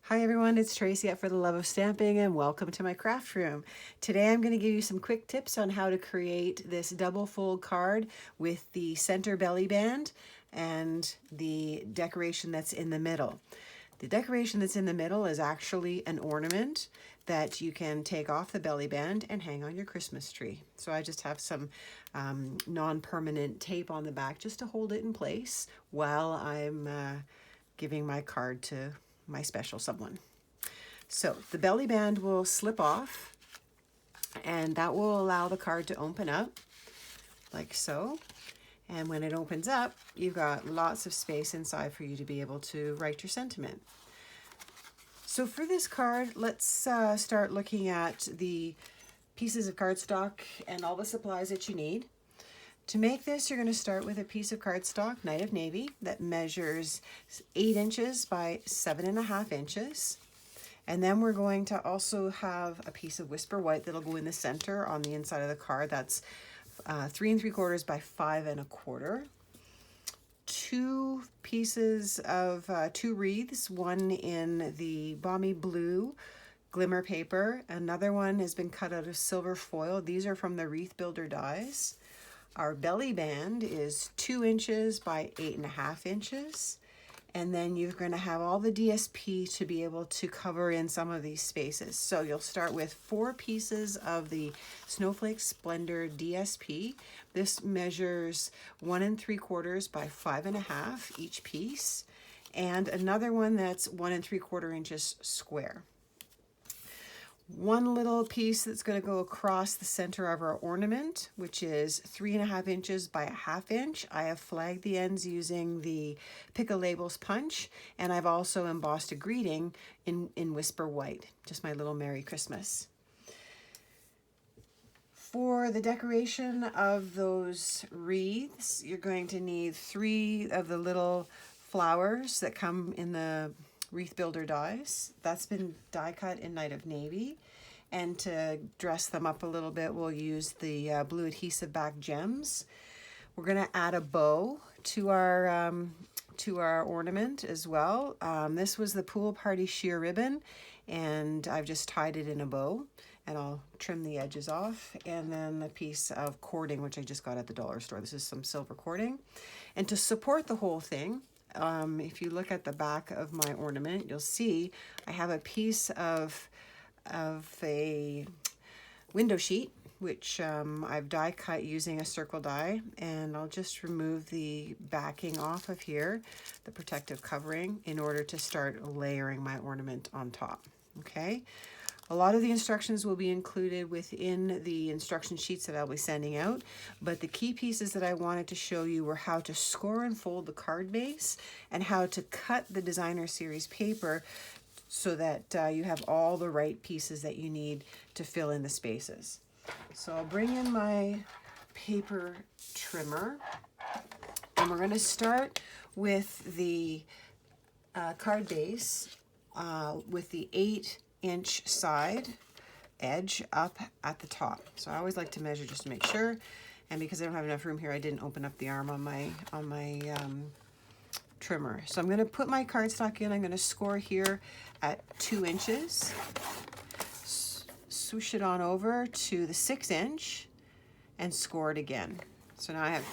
Hi everyone, it's Tracy at For the Love of Stamping and welcome to my craft room. Today I'm going to give you some quick tips on how to create this double fold card with the center belly band and the decoration that's in the middle. The decoration that's in the middle is actually an ornament that you can take off the belly band and hang on your Christmas tree. So I just have some non-permanent tape on the back just to hold it in place while I'm giving my card to my special someone. So the belly band will slip off and that will allow the card to open up like so. And when it opens up, you've got lots of space inside for you to be able to write your sentiment. So for this card, let's start looking at the pieces of cardstock and all the supplies that you need. To make this, you're going to start with a piece of cardstock, Night of Navy, that measures 8 inches by 7.5 inches. And then we're going to also have a piece of Whisper White that'll go in the center on the inside of the card. That's 3 3/4 by 5 1/4. 2 pieces of 2 wreaths, one in the Balmy Blue glimmer paper. Another one has been cut out of silver foil. These are from the Wreath Builder dies. Our belly band is 2 inches by 8.5 inches. And then you're going to have all the DSP to be able to cover in some of these spaces. So you'll start with 4 pieces of the Snowflake Splendor DSP. This measures 1 3/4 by 5.5 each piece. And another one that's 1 3/4 inches square. One little piece that's going to go across the center of our ornament, which is 3.5 inches by 1/2 inch. I have flagged the ends using the Pick a Labels punch, and I've also embossed a greeting in Whisper White, just my little Merry Christmas. For the decoration of those wreaths, you're going to need 3 of the little flowers that come in the Wreath Builder dies. That's been die cut in Night of Navy. And to dress them up a little bit, we'll use the blue adhesive back gems. We're going to add a bow to our ornament as well. This was the Pool Party sheer ribbon, and I've just tied it in a bow. And I'll trim the edges off. And then a piece of cording, which I just got at the dollar store. This is some silver cording. And to support the whole thing, if you look at the back of my ornament, you'll see I have a piece of a window sheet, which I've die cut using a circle die, and I'll just remove the backing off of here, the protective covering, in order to start layering my ornament on top. Okay. A lot of the instructions will be included within the instruction sheets that I'll be sending out, but the key pieces that I wanted to show you were how to score and fold the card base and how to cut the designer series paper so that you have all the right pieces that you need to fill in the spaces. So I'll bring in my paper trimmer, and we're going to start with the card base with the 8-inch side edge up at the top. So I always like to measure just to make sure, and because I don't have enough room here, I didn't open up the arm on my trimmer. So I'm going to put my cardstock in. I'm going to score here at 2 inches, swoosh it on over to the 6-inch and score it again. So now I have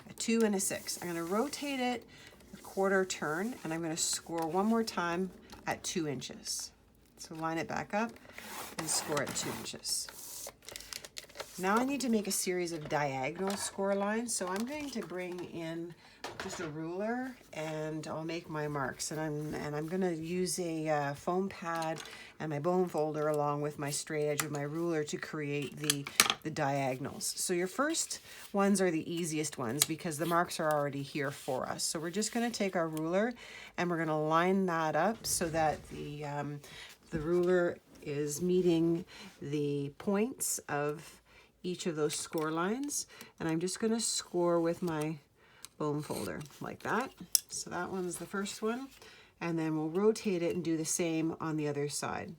a 2 and a 6. I'm going to rotate it a 1/4 turn, and I'm going to score one more time at 2 inches. So line it back up and score at 2 inches. Now I need to make a series of diagonal score lines, so I'm going to bring in just a ruler and I'll make my marks, and I'm going to use a foam pad and my bone folder along with my straight edge of my ruler to create the diagonals. So your first ones are the easiest ones because the marks are already here for us. So we're just going to take our ruler and we're going to line that up so that the ruler is meeting the points of each of those score lines, and I'm just going to score with my bone folder like that. So that one's the first one, and then we'll rotate it and do the same on the other side,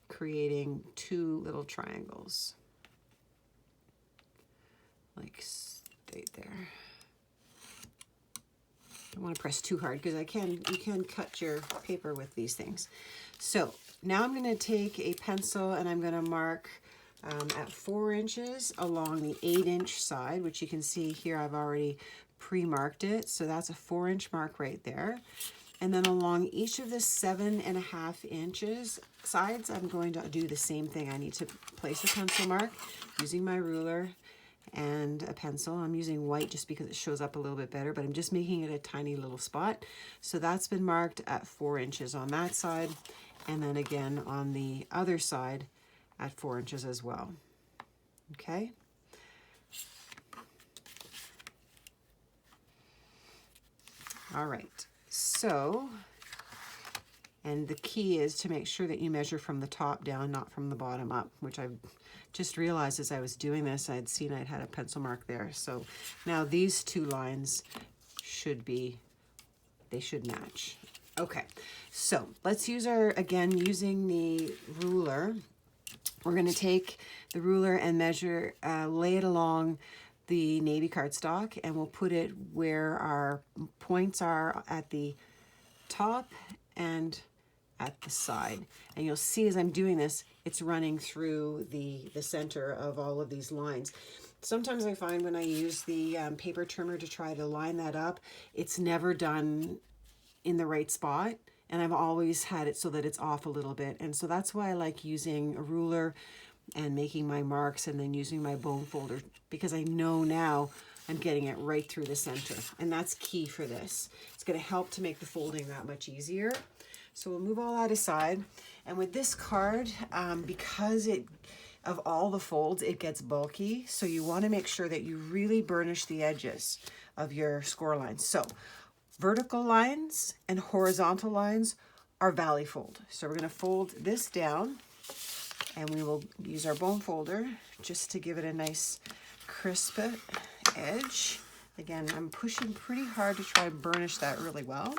creating 2 little triangles like right there. don't want to press too hard because you can cut your paper with these things. So now I'm going to take a pencil and I'm going to mark at 4 inches along the 8-inch side, which you can see here I've already pre-marked it. So that's a 4-inch mark right there. And then along each of the 7.5 inches sides, I'm going to do the same thing. I need to place a pencil mark using my ruler and a pencil. I'm using white just because it shows up a little bit better, but I'm just making it a tiny little spot. So that's been marked at 4 inches on that side, and then again on the other side at 4 inches as well. Okay. All right. So, and the key is to make sure that you measure from the top down, not from the bottom up, which I've just realized as I was doing this, I'd seen I'd had a pencil mark there. So now these two lines should match. Okay, so let's use again, using the ruler, we're going to take the ruler and measure, lay it along the navy cardstock, and we'll put it where our points are at the top and at the side. And you'll see as I'm doing this, it's running through the center of all of these lines. Sometimes I find when I use the paper trimmer to try to line that up, it's never done in the right spot. And I've always had it so that it's off a little bit. And so that's why I like using a ruler and making my marks and then using my bone folder, because I know now I'm getting it right through the center. And that's key for this. It's going to help to make the folding that much easier. So we'll move all that aside. And with this card, because of all the folds, it gets bulky. So you want to make sure that you really burnish the edges of your score lines. So vertical lines and horizontal lines are valley fold. So we're going to fold this down, and we will use our bone folder just to give it a nice crisp edge. Again, I'm pushing pretty hard to try and burnish that really well.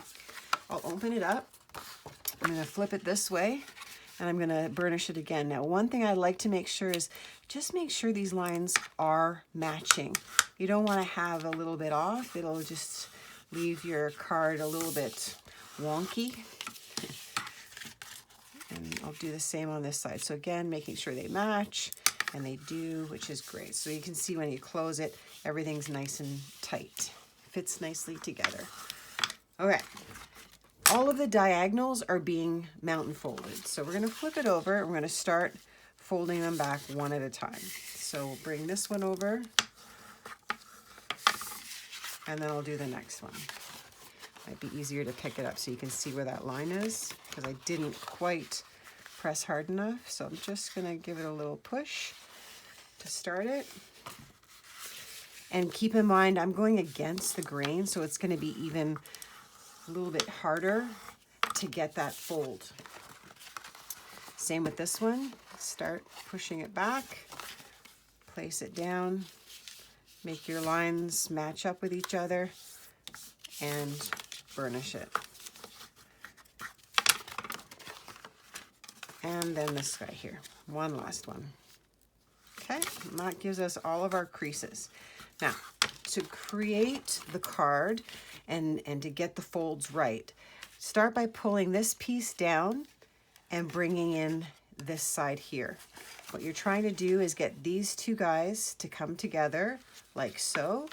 I'll open it up. I'm going to flip it this way, and I'm going to burnish it again. Now, one thing I like to make sure is just make sure these lines are matching. You don't want to have a little bit off. It'll just leave your card a little bit wonky. And I'll do the same on this side. So again, making sure they match, and they do, which is great. So you can see when you close it, everything's nice and tight. Fits nicely together. Okay. All of the diagonals are being mountain folded. So we're going to flip it over, and we're going to start folding them back one at a time. So we'll bring this one over, and then I'll do the next one. Might be easier to pick it up so you can see where that line is, because I didn't quite press hard enough. So I'm just going to give it a little push to start it. And keep in mind, I'm going against the grain, so it's going to be even a little bit harder to get that fold. Same with this one. Start pushing it back, place it down, make your lines match up with each other, and burnish it. And then this guy here, one last one. Okay, and that gives us all of our creases. Now, to create the card and to get the folds right, start by pulling this piece down and bringing in this side here. What you're trying to do is get these two guys to come together like so,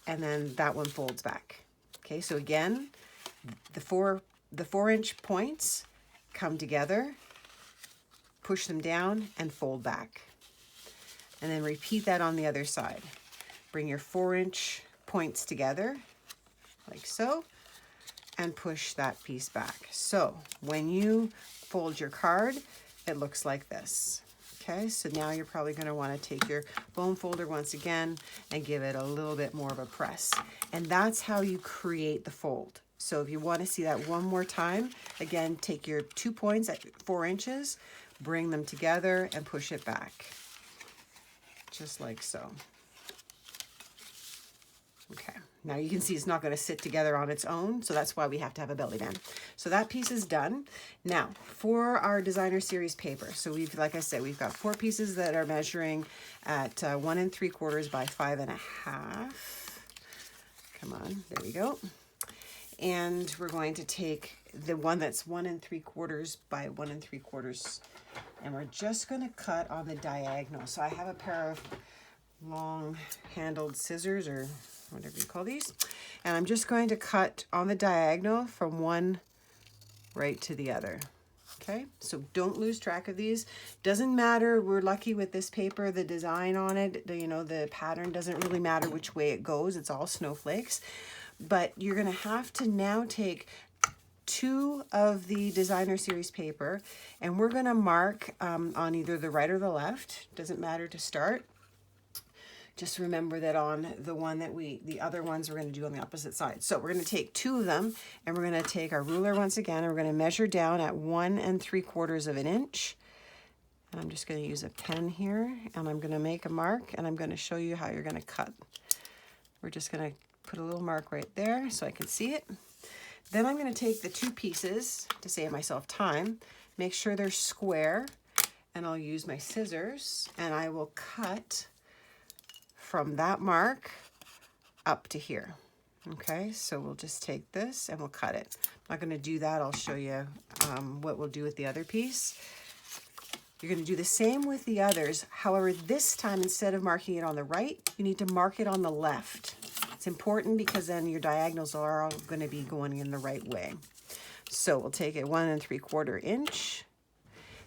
and then that one folds back. Okay, so again, the 4-inch points come together, push them down, and fold back. And then repeat that on the other side. Bring your 4-inch points together, like so, and push that piece back. So when you fold your card, it looks like this. Okay, so now you're probably going to want to take your bone folder once again and give it a little bit more of a press. And that's how you create the fold. So if you want to see that one more time, again, take your 2 points at 4 inches, bring them together and push it back. Just like so. Okay, now you can see it's not going to sit together on its own, so that's why we have to have a belly band. So that piece is done. Now, for our designer series paper, so we've, like I said, we've got 4 pieces that are measuring at 1 3/4 by 5 1/2. Come on, there we go. And we're going to take the one that's 1 3/4 by 1 3/4, and we're just going to cut on the diagonal. So I have a pair of long handled scissors, or whatever you call these, and I'm just going to cut on the diagonal from one right to the other. Okay, so don't lose track of these. Doesn't matter, we're lucky with this paper, the design on it, the pattern doesn't really matter which way it goes. It's all snowflakes. But you're going to have to now take 2 of the designer series paper, and we're going to mark on either the right or the left. Doesn't matter to start. Just remember that on the one that the other ones we're going to do on the opposite side. So we're going to take 2 of them, and we're going to take our ruler once again, and we're going to measure down at 1 3/4 inch. And I'm just going to use a pen here, and I'm going to make a mark, and I'm going to show you how you're going to cut. We're just going to put a little mark right there so I can see it. Then I'm going to take the 2 pieces to save myself time, make sure they're square, and I'll use my scissors, and I will cut from that mark up to here. Okay, so we'll just take this and we'll cut it. I'm not going to do that. I'll show you what we'll do with the other piece. You're going to do the same with the others. However, this time, instead of marking it on the right, you need to mark it on the left. It's important because then your diagonals are all going to be going in the right way. So we'll take it 1 3/4 inch,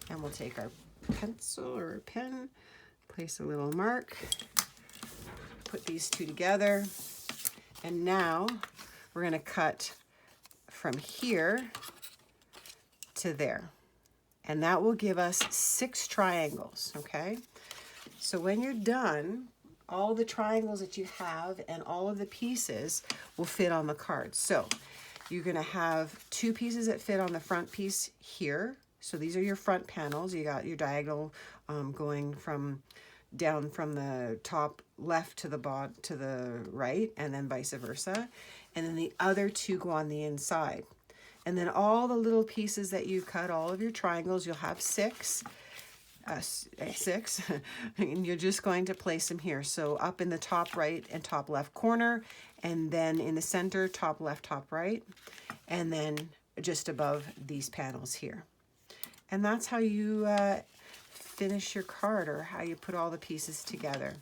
and we'll take our pencil or pen, place a little mark, put these 2 together, and now we're going to cut from here to there. And that will give us 6 triangles, okay? So when you're done, all the triangles that you have and all of the pieces will fit on the card. So you're going to have 2 pieces that fit on the front piece here. So these are your front panels. You got your diagonal going down from the top left to the bottom to the right, and then vice versa. And then the other 2 go on the inside. And then all the little pieces that you cut, all of your triangles, you'll have 6. 6 and you're just going to place them here. So up in the top right and top left corner, and then in the center, top left, top right, and then just above these panels here. And that's how you finish your card, or how you put all the pieces together.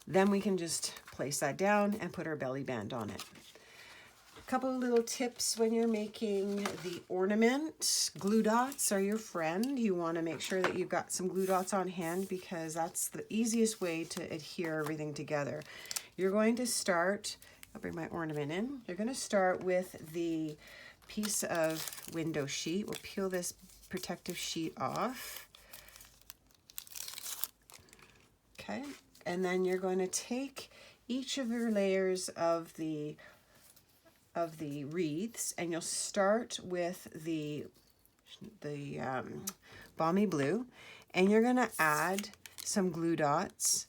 Then we can just place that down and put our belly band on it. Couple of little tips when you're making the ornament. Glue dots are your friend. You want to make sure that you've got some glue dots on hand, because that's the easiest way to adhere everything together. You're going to start, I'll bring my ornament in. You're going to start with the piece of window sheet. We'll peel this protective sheet off. Okay, and then you're going to take each of your layers of the wreaths, and you'll start with the balmy blue, and you're going to add some glue dots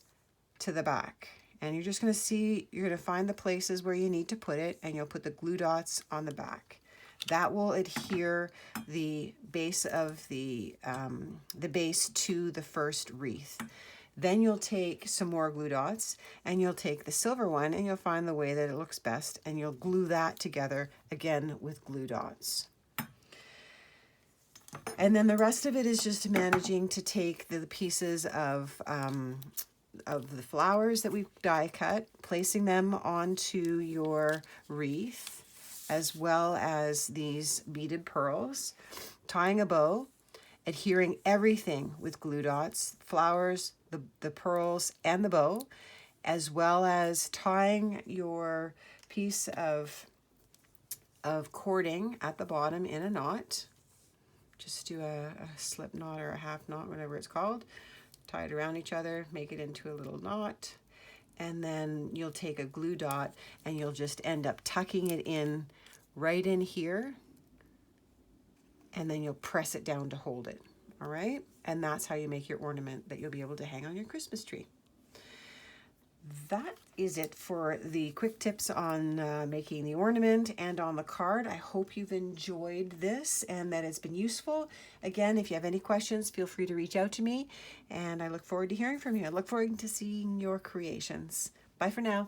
to the back. And you're just going to see, you're going to find the places where you need to put it, and you'll put the glue dots on the back. That will adhere the base of the base to the first wreath. Then you'll take some more glue dots, and you'll take the silver one, and you'll find the way that it looks best, and you'll glue that together again with glue dots. And then the rest of it is just managing to take the pieces of the flowers that we've die cut, placing them onto your wreath, as well as these beaded pearls, tying a bow, adhering everything with glue dots, flowers, the pearls, and the bow, as well as tying your piece of cording at the bottom in a knot. Just do a slip knot or a half knot, whatever it's called. Tie it around each other, make it into a little knot, and then you'll take a glue dot and you'll just end up tucking it in right in here, and then you'll press it down to hold it. All right, and that's how you make your ornament that you'll be able to hang on your Christmas tree. That is it for the quick tips on making the ornament and on the card. I hope you've enjoyed this and that it's been useful. Again, if you have any questions, feel free to reach out to me, and I look forward to hearing from you. I look forward to seeing your creations. Bye for now.